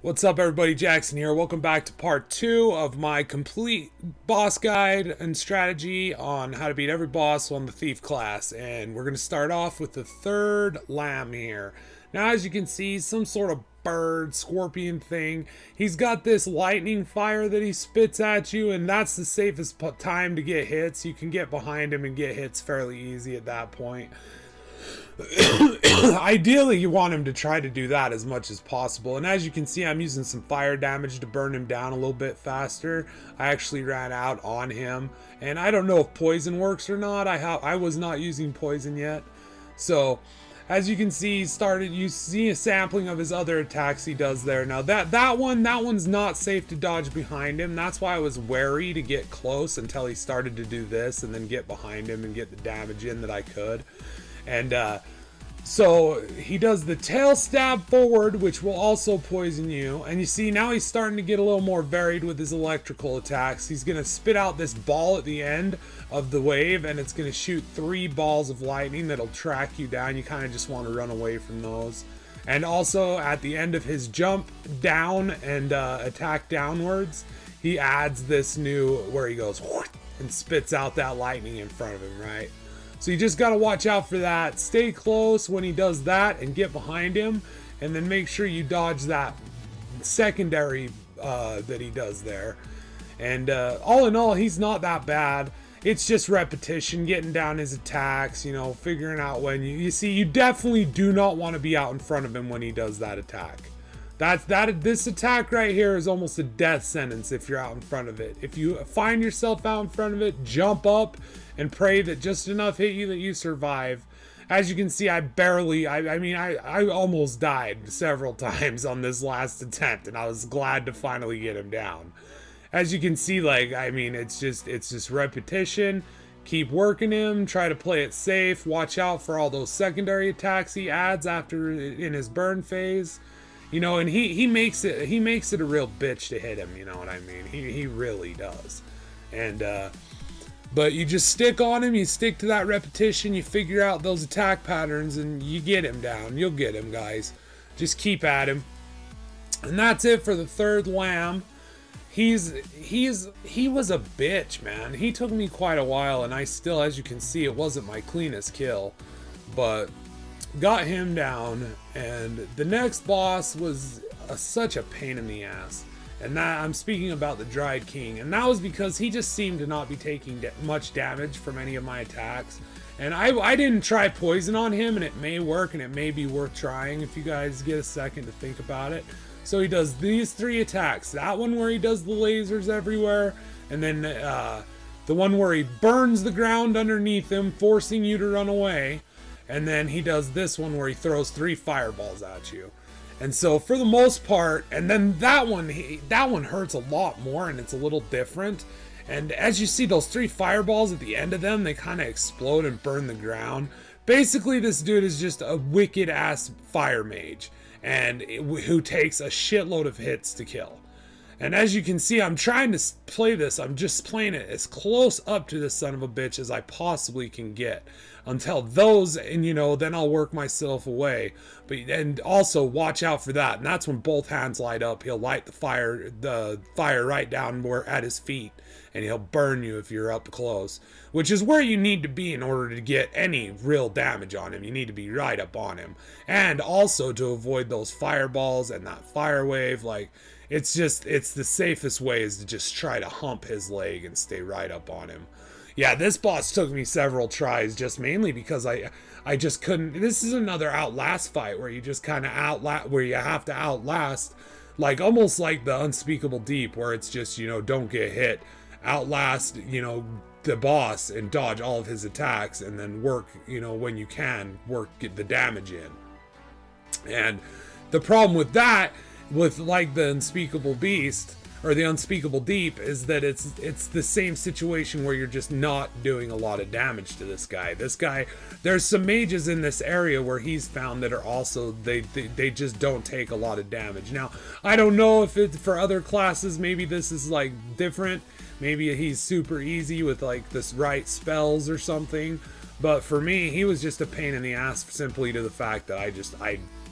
What's up, everybody? Jackson here. Welcome back to part 2 of my complete boss guide and strategy on how to beat every boss on the Thief class. And we're going to start off with the third lamb here. Now, as you can see, some sort of bird, scorpion thing. He's got this lightning fire that he spits at you, and that's the safest time to get hits. You can get behind him and get hits fairly easy at that point. Ideally, you want him to try to do that as much as possible. And as you can see, I'm using some fire damage to burn him down a little bit faster. I actually ran out on him, and I don't know if poison works or not. I was not using poison yet. So as you can see, you see a sampling of his other attacks he does there. Now that one's not safe to dodge behind him. That's why I was wary to get close until he started to do this, and then get behind him and get the damage in that I could. And so he does the tail stab forward, which will also poison you. And you see now he's starting to get a little more varied with his electrical attacks. He's going to spit out this ball at the end of the wave, and it's going to shoot 3 balls of lightning that'll track you down. You kind of just want to run away from those. And also at the end of his jump down and attack downwards, he adds this new where he goes and spits out that lightning in front of him, right? So you just got to watch out for that. Stay close when he does that and get behind him, and then make sure you dodge that secondary that he does there. And all in all, he's not that bad. It's just repetition, getting down his attacks, you know, figuring out when you see, you definitely do not want to be out in front of him when he does that attack. This attack right here is almost a death sentence if you're out in front of it. If you find yourself out in front of it, jump up and pray that just enough hit you that you survive. As you can see, I almost died several times on this last attempt, and I was glad to finally get him down. As you can see, it's just repetition. Keep working him, try to play it safe, watch out for all those secondary attacks he adds after in his burn phase. You know, and he makes it a real bitch to hit him, you know what I mean? He really does. And but you just stick on him, you stick to that repetition, you figure out those attack patterns, and you get him down. You'll get him, guys. Just keep at him. And that's it for the third lamb. He was a bitch, man. He took me quite a while, and I still, as you can see, it wasn't my cleanest kill, but got him down. And the next boss was such a pain in the ass, and that I'm speaking about the Dried King, and that was because he just seemed to not be taking much damage from any of my attacks. And I didn't try poison on him, and it may work, and it may be worth trying if you guys get a second to think about it. So he does these 3 attacks, that one where he does the lasers everywhere, and then the one where he burns the ground underneath him, forcing you to run away. And then he does this one where he throws 3 fireballs at you. And so for the most part, and then that one hurts a lot more, and it's a little different. And as you see those 3 fireballs at the end of them, they kind of explode and burn the ground. Basically, this dude is just a wicked ass fire mage, and who takes a shitload of hits to kill. And as you can see, I'm trying to play this. I'm just playing it as close up to this son of a bitch as I possibly can get. Until those, and you know, then I'll work myself away. And also watch out for that. And that's when both hands light up. He'll light the fire right down at his feet. And he'll burn you if you're up close. Which is where you need to be in order to get any real damage on him. You need to be right up on him. And also to avoid those fireballs and that fire wave. It's the safest way is to just try to hump his leg and stay right up on him. Yeah, this boss took me several tries, just mainly because I just couldn't. This is another Outlast fight where you just kind of where you have to outlast, almost like the Unspeakable Deep, where it's just, you know, don't get hit, outlast, you know, the boss and dodge all of his attacks, and then work, you know, when you can get the damage in. And the problem with that, with the Unspeakable Beast or the Unspeakable Deep, is that it's the same situation where you're just not doing a lot of damage to this guy. There's some mages in this area where he's found that are also, they just don't take a lot of damage. Now, I don't know if it's for other classes, maybe this is different. Maybe he's super easy with this right spells or something. But for me, he was just a pain in the ass simply to the fact that I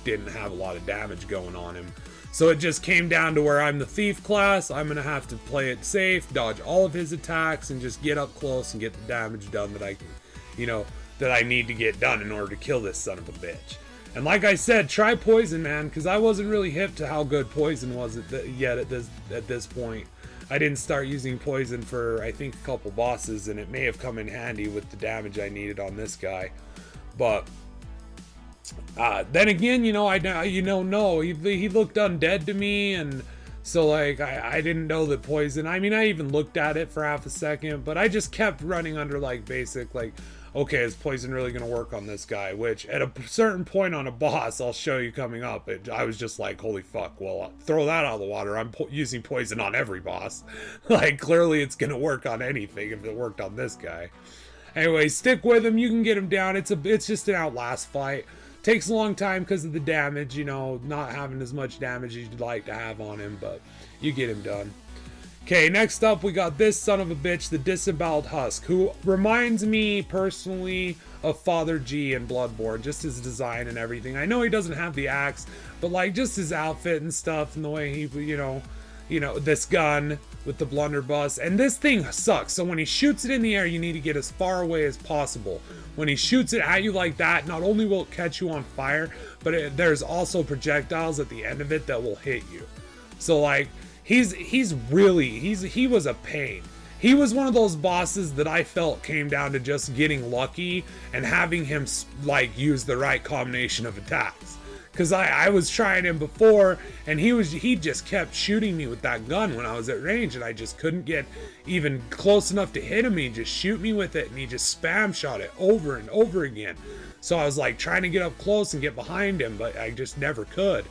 didn't have a lot of damage going on him. So it just came down to where I'm the thief class. I'm going to have to play it safe, dodge all of his attacks, and just get up close and get the damage done that I can, you know, that I need to get done in order to kill this son of a bitch. And like I said, try poison, man, because I wasn't really hip to how good poison was yet at this point. I didn't start using poison for, I think, a couple bosses, and it may have come in handy with the damage I needed on this guy. But then again, you know, no, he looked undead to me, and so like I didn't know that poison. I mean, I even looked at it for half a second, but I just kept running under like basic, like, okay, is poison really gonna work on this guy? Which at a certain point on a boss, I'll show you coming up, I was just like, holy fuck, well, throw that out of the water. I'm using poison on every boss. Like, clearly it's gonna work on anything if it worked on this guy. Anyway, stick with him. You can get him down. It's just an outlast fight. Takes a long time because of the damage, you know, not having as much damage as you'd like to have on him, but you get him done. Okay, next up we got this son of a bitch, the Disemboweled Husk, who reminds me personally of Father G in Bloodborne, just his design and everything. I know he doesn't have the axe, but like just his outfit and stuff and the way he, you know, this gun with the blunderbuss. And this thing sucks. So when he shoots it in the air, you need to get as far away as possible. When he shoots it at you like that, not only will it catch you on fire, but there's also projectiles at the end of it that will hit you. So like, he was a pain. He was one of those bosses that I felt came down to just getting lucky and having him like use the right combination of attacks. Because I was trying him before, and he just kept shooting me with that gun when I was at range, and I just couldn't get even close enough to hit him. He'd just shoot me with it, and he just spam shot it over and over again. So I was like trying to get up close and get behind him, but I just never could.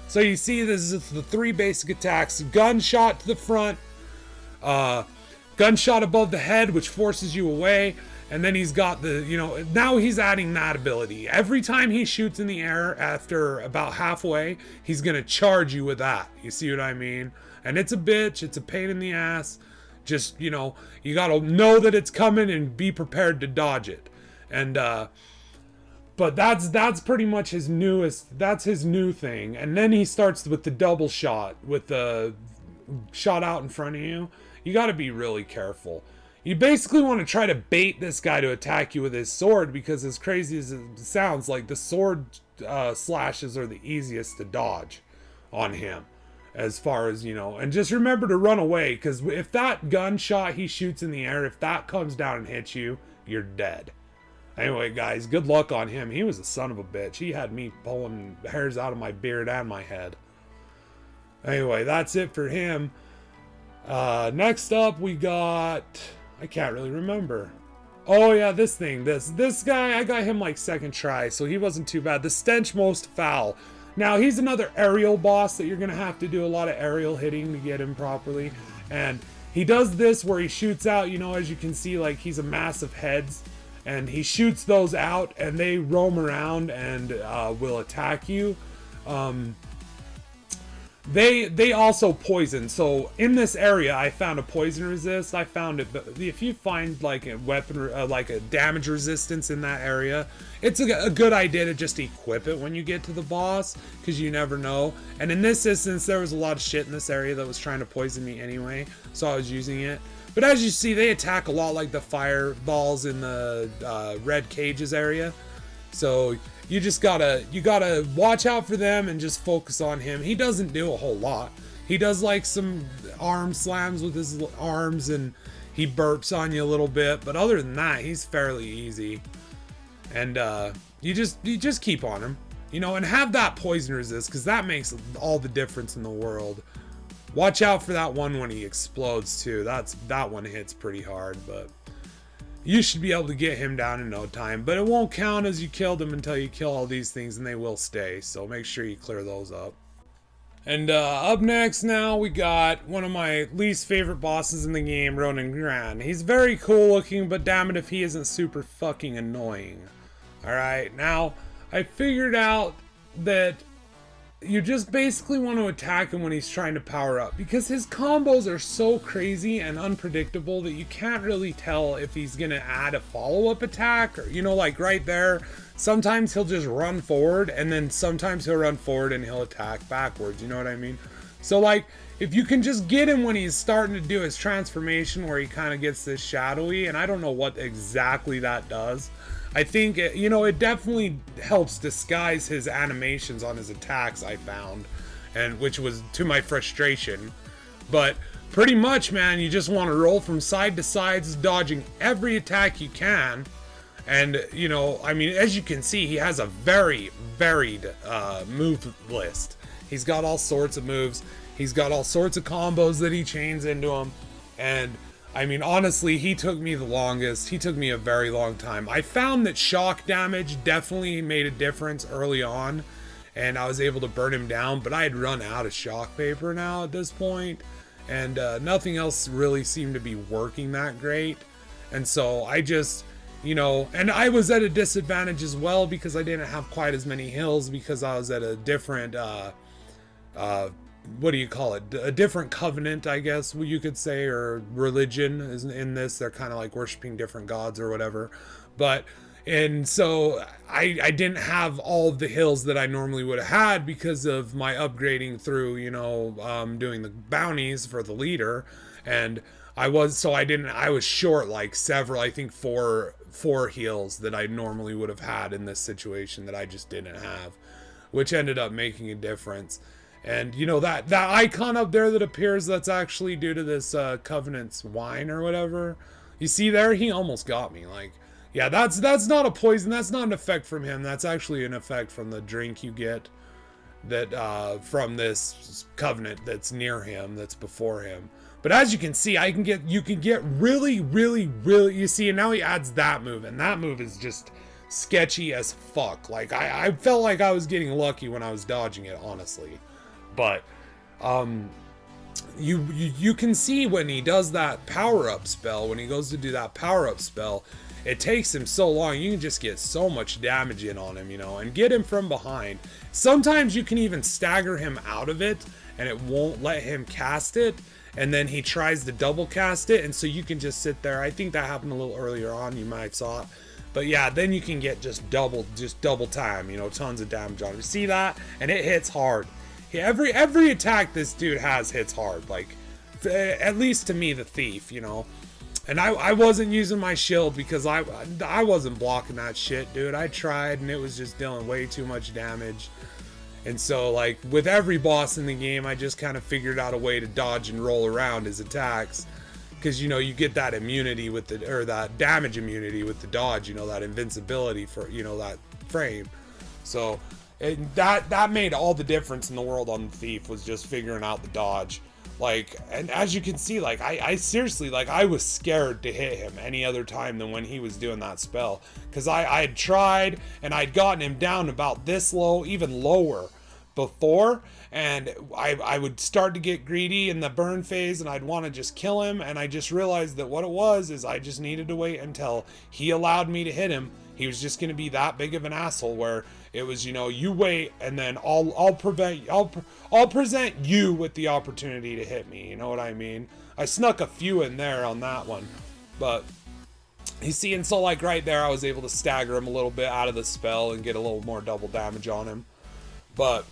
So you see, this is the three basic attacks: gunshot to the front, gunshot above the head, which forces you away. And then he's got the, you know, now he's adding that ability. Every time he shoots in the air after about halfway, he's going to charge you with that. You see what I mean? And it's a bitch. It's a pain in the ass. Just, you know, you got to know that it's coming and be prepared to dodge it. And, but that's pretty much his newest, that's his new thing. And then he starts with the double shot, with the shot out in front of you. You got to be really careful. You basically want to try to bait this guy to attack you with his sword, because as crazy as it sounds, like the sword slashes are the easiest to dodge on him, as far as, you know. And just remember to run away, because if that gunshot he shoots in the air, if that comes down and hits you, you're dead. Anyway, guys, good luck on him. He was a son of a bitch. He had me pulling hairs out of my beard and my head. Anyway, that's it for him. Next up, we got... I can't really remember. Oh yeah, this thing. This guy, I got him like second try, so he wasn't too bad. The Stench Most Foul. Now, he's another aerial boss that you're going to have to do a lot of aerial hitting to get him properly. And he does this where he shoots out, you know, as you can see, like he's a mass of heads. And he shoots those out, and they roam around and will attack you. They also poison. So in this area, I found a poison resist. I found it. If you find like a weapon, like a damage resistance in that area, it's a good idea to just equip it when you get to the boss, because you never know. And in this instance, there was a lot of shit in this area that was trying to poison me anyway, so I was using it. But as you see, they attack a lot like the fireballs in the red cages area. So you gotta watch out for them and just focus on him. He doesn't do a whole lot. He does like some arm slams with his arms, and he burps on you a little bit. But other than that, he's fairly easy. And you just keep on him, you know, and have that poison resist, because that makes all the difference in the world. Watch out for that one when he explodes too. That one hits pretty hard, but you should be able to get him down in no time. But it won't count as you killed him until you kill all these things, and they will stay. So make sure you clear those up. And up next now, we got one of my least favorite bosses in the game, Ronan Cran. He's very cool looking, but damn it if he isn't super fucking annoying. Alright, now I figured out that you just basically want to attack him when he's trying to power up, because his combos are so crazy and unpredictable that you can't really tell if he's gonna add a follow-up attack, or, you know, like right there, sometimes he'll just run forward, and then sometimes he'll run forward and he'll attack backwards, you know what I mean? So like, if you can just get him when he's starting to do his transformation where he kind of gets this shadowy, and I don't know what exactly that does. I think, you know, it definitely helps disguise his animations on his attacks, I found, and which was to my frustration. But pretty much, man, you just want to roll from side to sides, dodging every attack you can. And, you know, I mean, as you can see, he has a very varied move list. He's got all sorts of moves. He's got all sorts of combos that he chains into him. And I mean, honestly, he took me the longest. He took me a very long time. I found that shock damage definitely made a difference early on, and I was able to burn him down, but I had run out of shock paper now at this point, and nothing else really seemed to be working that great. And so I just, you know, and I was at a disadvantage as well because I didn't have quite as many heals, because I was at a different, what do you call it? A different covenant, I guess you could say, or religion is in this. They're kind of like worshiping different gods or whatever. But, and so I didn't have all of the hills that I normally would have had because of my upgrading through, you know, doing the bounties for the leader. And I was short like several, I think four heals that I normally would have had in this situation that I just didn't have, which ended up making a difference. And, you know, that icon up there that appears, that's actually due to this Covenant's wine or whatever. You see there? He almost got me. Like, yeah, that's not a poison. That's not an effect from him. That's actually an effect from the drink you get that from this Covenant that's near him, that's before him. But as you can see, you can get really, really, really, you see, and now he adds that move, and that move is just sketchy as fuck. Like, I felt like I was getting lucky when I was dodging it, honestly. But you can see when he does that power-up spell, when he goes to do that power-up spell, it takes him so long. You can just get so much damage in on him, you know, and get him from behind. Sometimes you can even stagger him out of it, and it won't let him cast it, and then he tries to double cast it, and so you can just sit there. I think that happened a little earlier on, you might have saw it. But yeah, then you can get just double time, you know, tons of damage on him. See that? And it hits hard. Every attack this dude has hits hard, like, at least to me, the thief, you know. And I wasn't using my shield because I wasn't blocking that shit, dude. I tried, and it was just dealing way too much damage. And so, like, with every boss in the game, I just kind of figured out a way to dodge and roll around his attacks, because, you know, you get that immunity with the, or that damage immunity with the dodge, you know, that invincibility for, you know, that frame. So that made all the difference in the world on the thief, was just figuring out the dodge. Like, and as you can see, like, I seriously, like, I was scared to hit him any other time than when he was doing that spell, because I had tried, and I'd gotten him down about this low, even lower before, and I would start to get greedy in the burn phase, and I'd want to just kill him, and I just realized that what it was is I just needed to wait until he allowed me to hit him. He was just going to be that big of an asshole where it was, you know, you wait, and then I'll present you with the opportunity to hit me. You know what I mean? I snuck a few in there on that one, but you see, and so like right there, I was able to stagger him a little bit out of the spell and get a little more double damage on him. But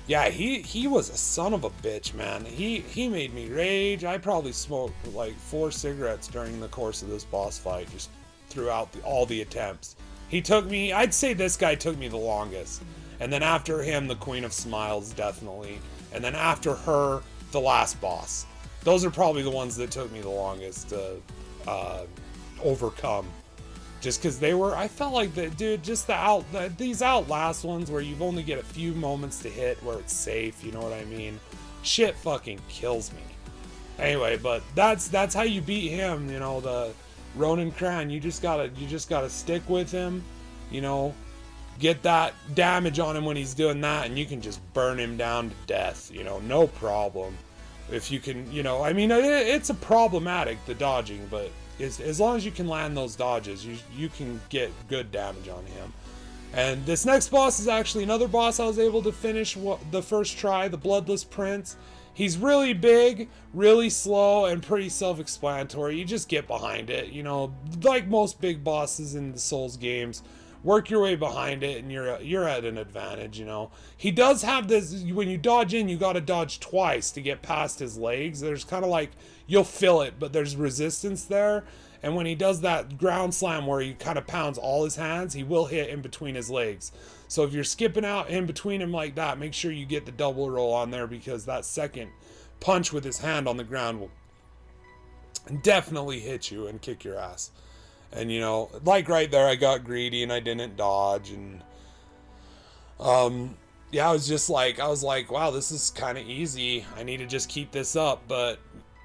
yeah, he was a son of a bitch, man. He made me rage. I probably smoked like 4 cigarettes during the course of this boss fight, just throughout all the attempts. He took me, I'd say this guy took me the longest. And then after him, the Queen of Smiles, definitely. And then after her, the last boss. Those are probably the ones that took me the longest to overcome. Just because they were, I felt like, dude, just these Outlast ones where you've only get a few moments to hit where it's safe, you know what I mean? Shit fucking kills me. Anyway, but that's how you beat him, you know, the Ronan Cran. You just gotta stick with him, you know, get that damage on him when he's doing that, and you can just burn him down to death, you know, no problem. If you can, you know, I mean, it's a problematic, the dodging, but as long as you can land those dodges, you can get good damage on him. And this next boss is actually another boss I was able to finish the first try, the Bloodless Prince. He's really big, really slow, and pretty self-explanatory. You just get behind it, you know, like most big bosses in the Souls games. Work your way behind it, and you're at an advantage, you know. He does have this, when you dodge in, you gotta dodge twice to get past his legs. There's kind of like, you'll feel it, but there's resistance there. And when he does that ground slam where he kind of pounds all his hands, he will hit in between his legs. So if you're skipping out in between him like that, make sure you get the double roll on there, because that second punch with his hand on the ground will definitely hit you and kick your ass. And, you know, like right there, I got greedy and I didn't dodge. And, yeah, I was like, wow, this is kind of easy. I need to just keep this up. But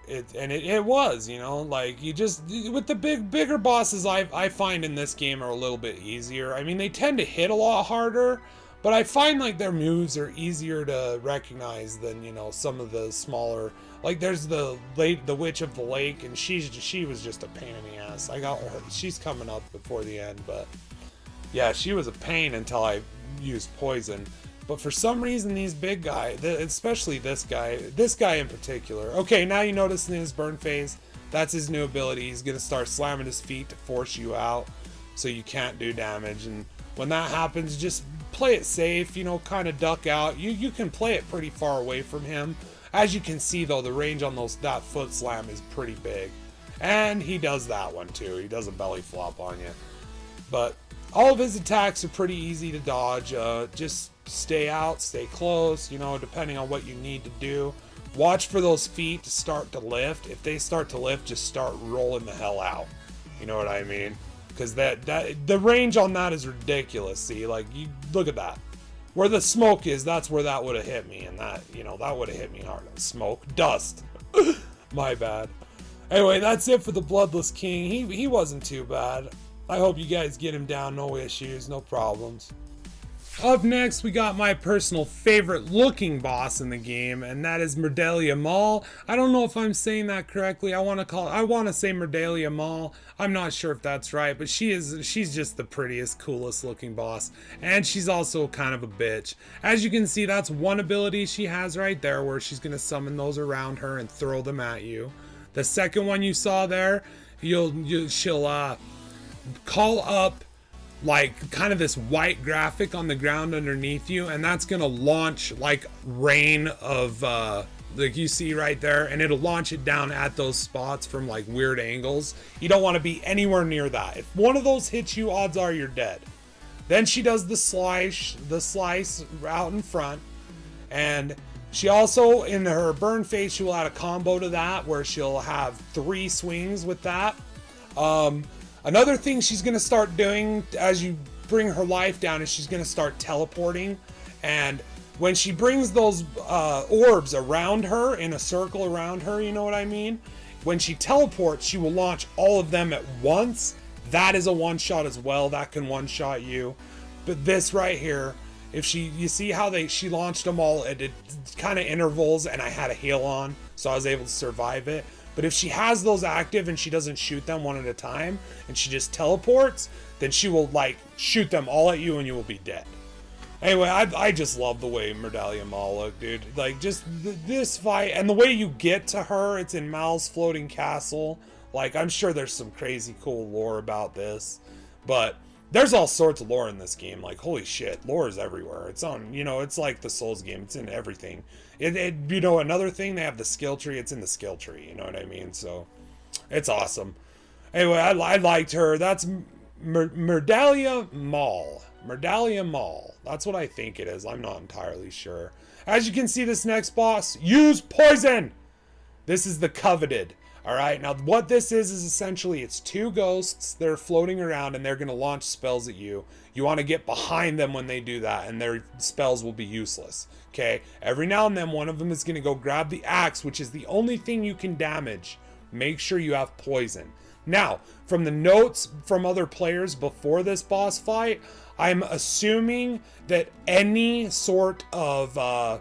it was, you know, like, you just, with the bigger bosses I find in this game are a little bit easier. I mean, they tend to hit a lot harder, but I find like their moves are easier to recognize than, you know, some of the smaller, like there's the Witch of the Lake, and she was just a pain in the ass. I got her, she's coming up before the end, but yeah, she was a pain until I used poison. But for some reason, these big guys, especially this guy in particular. Okay, now you notice in his burn phase, that's his new ability. He's going to start slamming his feet to force you out so you can't do damage. And when that happens, just play it safe, you know, kind of duck out. You can play it pretty far away from him. As you can see, though, the range on that foot slam is pretty big. And he does that one, too. He does a belly flop on you. But all of his attacks are pretty easy to dodge. Just stay out, stay close, you know, depending on what you need to do. Watch for those feet to start to lift. If they start to lift, just start rolling the hell out. You know what I mean? Because the range on that is ridiculous. See, like, you look at that. Where the smoke is, that's where that would have hit me. And that, you know, that would have hit me hard. Smoke. Dust. My bad. Anyway, that's it for the Bloodless King. He wasn't too bad. I hope you guys get him down, no issues, no problems. Up next, we got my personal favorite looking boss in the game, and that is Murdiella Mal. I don't know if I'm saying that correctly. I want to say Murdiella Mal. I'm not sure if that's right, but she's just the prettiest, coolest looking boss, and she's also kind of a bitch. As you can see, that's one ability she has right there, where she's gonna summon those around her and throw them at you. The second one you saw there, she'll call up like kind of this white graphic on the ground underneath you, and that's gonna launch like rain of like you see right there, and it'll launch it down at those spots from like weird angles. You don't want to be anywhere near that. If one of those hits you, odds are you're dead. Then she does the slice out in front, and she also, in her burn phase, she will add a combo to that where she'll have 3 swings with that. Another thing she's going to start doing as you bring her life down is she's going to start teleporting. And when she brings those orbs around her, in a circle around her, you know what I mean? When she teleports, she will launch all of them at once. That is a one-shot as well. That can one-shot you. But this right here, if you see how she launched them all at kind of intervals, and I had a heal on, so I was able to survive it. But if she has those active and she doesn't shoot them one at a time, and she just teleports, then she will like shoot them all at you and you will be dead. Anyway, I just love the way Murdiella Mal look, dude. Like, just this fight, and the way you get to her, it's in Mal's floating castle. Like, I'm sure there's some crazy cool lore about this, but there's all sorts of lore in this game. Like, holy shit, lore is everywhere. It's on, you know, it's like the Souls game. It's in everything. You know, another thing, they have the skill tree. It's in the skill tree, you know what I mean? So, it's awesome. Anyway, I liked her. That's Murdiella Mal. Murdiella Mal. That's what I think it is. I'm not entirely sure. As you can see, this next boss, use poison! This is the Coveted. Alright, now what this is essentially, it's 2 ghosts that are floating around, and they're going to launch spells at you. You want to get behind them when they do that, and their spells will be useless. Okay? Every now and then, one of them is going to go grab the axe, which is the only thing you can damage. Make sure you have poison. Now, from the notes from other players before this boss fight, I'm assuming that any sort of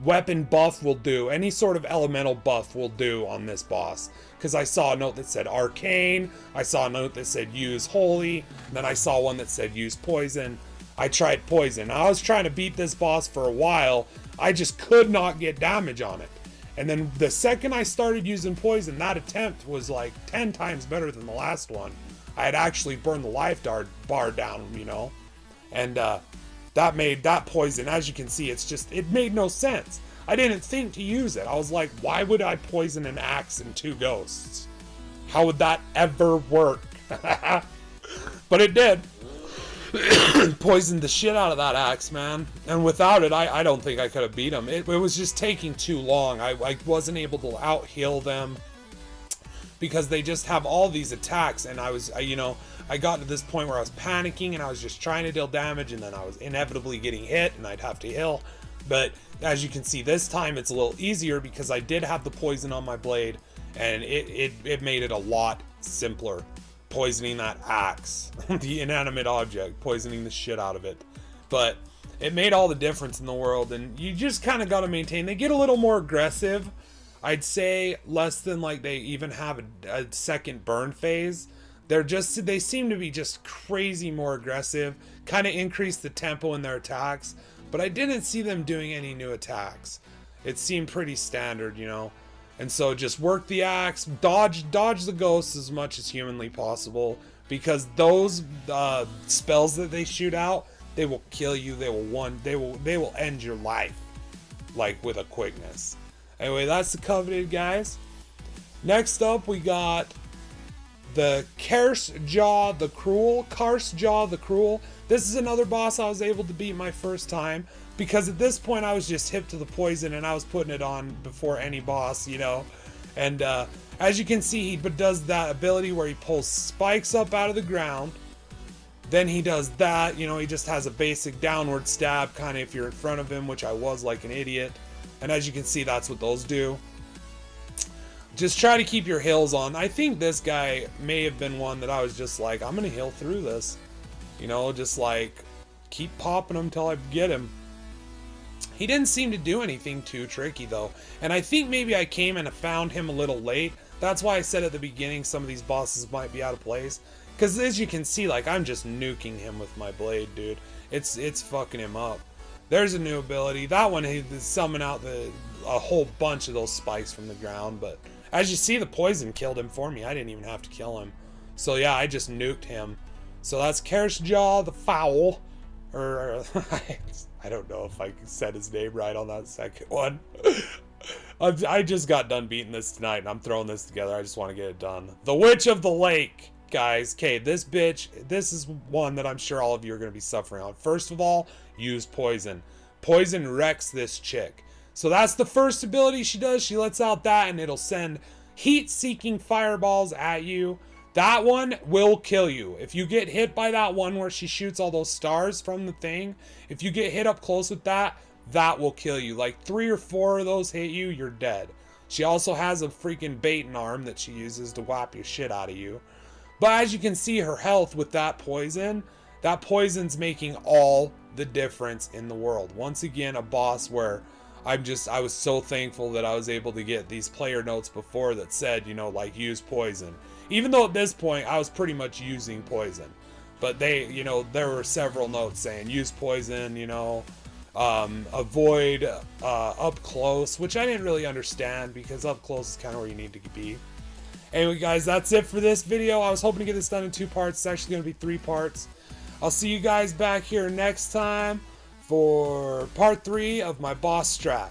weapon buff will do. Any sort of elemental buff will do on this boss. Because I saw a note that said arcane, I saw a note that said use holy, and then I saw one that said use poison. I tried poison. I was trying to beat this boss for a while. I just could not get damage on it. And then the second I started using poison, that attempt was like 10 times better than the last one. I had actually burned the life bar down, you know. And that made that poison, as you can see, it made no sense. I didn't think to use it. I was like, why would I poison an axe and 2 ghosts? How would that ever work? But it did. Poisoned the shit out of that axe, man. And without it, I don't think I could have beat him. It was just taking too long. I wasn't able to out-heal them because they just have all these attacks. And I got to this point where I was panicking and I was just trying to deal damage, and then I was inevitably getting hit and I'd have to heal. But as you can see, this time it's a little easier because I did have the poison on my blade, and it made it a lot simpler. Poisoning that axe, the inanimate object, poisoning the shit out of it. But it made all the difference in the world, and you just kind of got to maintain. They get a little more aggressive. I'd say less than like they even have a second burn phase. They seem to be just crazy more aggressive, kind of increase the tempo in their attacks, but I didn't see them doing any new attacks. It seemed pretty standard, you know. And so just work the axe, dodge the ghosts as much as humanly possible, because those spells that they shoot out, they will kill you. They will end your life, like, with a quickness. Anyway, that's the Coveted, guys. Next up, we got the Carsejaw the Cruel. Carsejaw the Cruel. This is another boss I was able to beat my first time, because at this point I was just hip to the poison and I was putting it on before any boss, you know. And as you can see, he does that ability where he pulls spikes up out of the ground. Then he does that, you know, he just has a basic downward stab, kind of if you're in front of him, which I was like an idiot. And as you can see, that's what those do. Just try to keep your heals on. I think this guy may have been one that I was just like, I'm gonna heal through this. You know, just like keep popping him till I get him. He didn't seem to do anything too tricky though. And I think maybe I came and found him a little late. That's why I said at the beginning some of these bosses might be out of place. Because as you can see, like, I'm just nuking him with my blade, dude. It's fucking him up. There's a new ability. That one, he summon out a whole bunch of those spikes from the ground. But as you see, the poison killed him for me. I didn't even have to kill him. So yeah, I just nuked him. So that's Carsejaw the Foul. Or I don't know if I said his name right on that second one. I just got done beating this tonight, and I'm throwing this together. I just want to get it done. The Witch of the Lake, guys. Okay, this bitch, this is one that I'm sure all of you are going to be suffering on. First of all, use poison. Poison wrecks this chick. So that's the first ability she does. She lets out that, and it'll send heat-seeking fireballs at you. That one will kill you. If you get hit by that one where she shoots all those stars from the thing, if you get hit up close with that, that will kill you. Like 3 or 4 of those hit you, you're dead. She also has a freaking baiting arm that she uses to whap your shit out of you. But as you can see, her health with that poison's making all the difference in the world. Once again, a boss where I was so thankful that I was able to get these player notes before that said, you know, like, use poison. Even though at this point I was pretty much using poison, but they, you know, there were several notes saying use poison, you know, avoid up close, which I didn't really understand because up close is kind of where you need to be. Anyway, guys, that's it for this video. I was hoping to get this done in 2 parts. It's actually going to be 3 parts. I'll see you guys back here next time for part 3 of my boss strat.